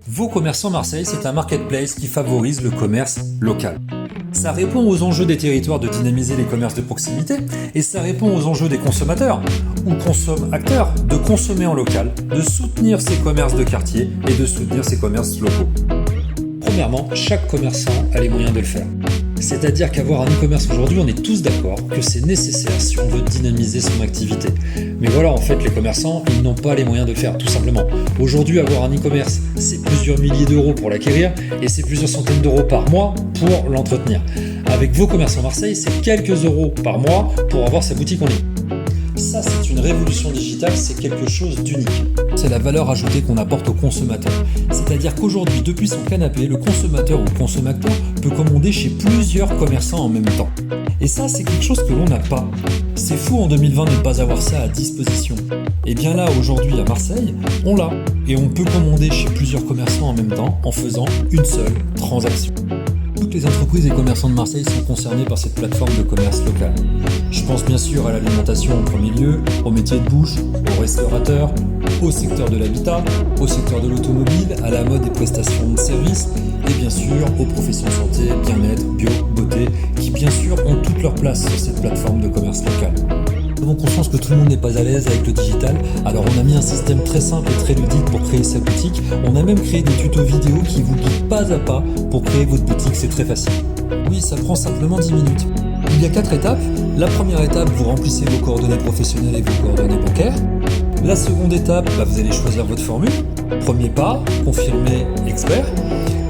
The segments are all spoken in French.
Vos commerçants Marseille, c'est un marketplace qui favorise le commerce local. Ça répond aux enjeux des territoires de dynamiser les commerces de proximité et ça répond aux enjeux des consommateurs ou consomme-acteurs de consommer en local, de soutenir ces commerces de quartier et de soutenir ces commerces locaux. Premièrement, chaque commerçant a les moyens de le faire. C'est-à-dire qu'avoir un e-commerce aujourd'hui, on est tous d'accord que c'est nécessaire si on veut dynamiser son activité. Mais voilà, en fait, les commerçants, ils n'ont pas les moyens de le faire, tout simplement. Aujourd'hui, avoir un e-commerce, c'est plusieurs milliers d'euros pour l'acquérir et c'est plusieurs centaines d'euros par mois pour l'entretenir. Avec vos commerçants Marseille, c'est quelques euros par mois pour avoir sa boutique en ligne. Ça, c'est une révolution digitale, c'est quelque chose d'unique. C'est la valeur ajoutée qu'on apporte au consommateur. C'est-à-dire qu'aujourd'hui, depuis son canapé, le consommateur ou le consommateur peut commander chez plusieurs commerçants en même temps. Et ça, c'est quelque chose que l'on n'a pas. C'est fou en 2020 de ne pas avoir ça à disposition. Et bien là, aujourd'hui à Marseille, on l'a. Et on peut commander chez plusieurs commerçants en même temps en faisant une seule transaction. Toutes les entreprises et commerçants de Marseille sont concernés par cette plateforme de commerce local. Je pense bien sûr à l'alimentation en premier lieu, aux métiers de bouche, aux restaurateurs, au secteur de l'habitat, au secteur de l'automobile, à la mode et prestations de services, et bien sûr aux professions santé, bien-être, bio, beauté, qui bien sûr ont toute leur place sur cette plateforme de commerce local. Nous avons conscience que tout le monde n'est pas à l'aise avec le digital, alors on a mis un système très simple et très ludique pour créer sa boutique. On a même créé des tutos vidéo qui vous guident pas à pas pour créer votre boutique, c'est très facile. Oui, ça prend simplement 10 minutes. Il y a 4 étapes. La première étape, vous remplissez vos coordonnées professionnelles et vos coordonnées bancaires. La seconde étape, vous allez choisir votre formule. Premier pas, confirmer expert.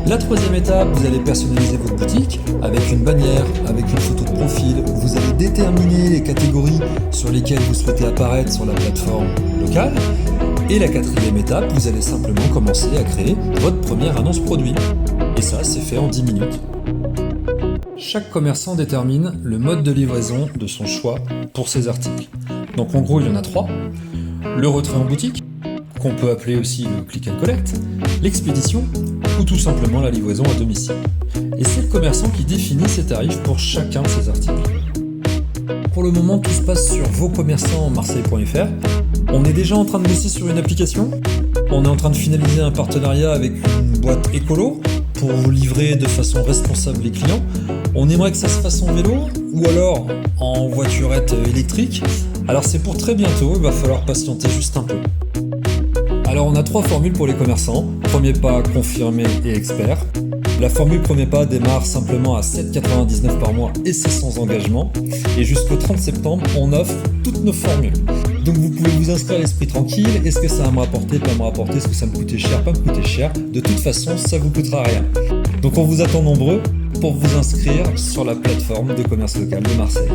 La troisième étape, vous allez personnaliser votre boutique avec une bannière, avec une photo de profil. Vous allez déterminer les catégories sur lesquelles vous souhaitez apparaître sur la plateforme locale. Et la quatrième étape, vous allez simplement commencer à créer votre première annonce produit. Et ça, c'est fait en 10 minutes. Chaque commerçant détermine le mode de livraison de son choix pour ses articles. Donc en gros, il y en a 3. Le retrait en boutique, qu'on peut appeler aussi le click and collect, l'expédition ou tout simplement la livraison à domicile. Et c'est le commerçant qui définit ses tarifs pour chacun de ses articles. Pour le moment, tout se passe sur voscommerçantsmarseille.fr. On est déjà en train de bosser sur une application. On est en train de finaliser un partenariat avec une boîte écolo pour vous livrer de façon responsable les clients. On aimerait que ça se fasse en vélo ou alors en voiturette électrique. Alors c'est pour très bientôt, il va falloir patienter juste un peu. Alors on a 3 formules pour les commerçants. Premier pas, confirmé et expert. La formule premier pas démarre simplement à 7,99 par mois et c'est sans engagement. Et jusqu'au 30 septembre, on offre toutes nos formules. Donc vous pouvez vous inscrire à l'esprit tranquille. Est-ce que ça va me rapporter, pas me rapporter? Est-ce que ça me coûtait cher, pas me coûter cher? De toute façon, ça vous coûtera rien. Donc on vous attend nombreux pour vous inscrire sur la plateforme de commerce local de Marseille.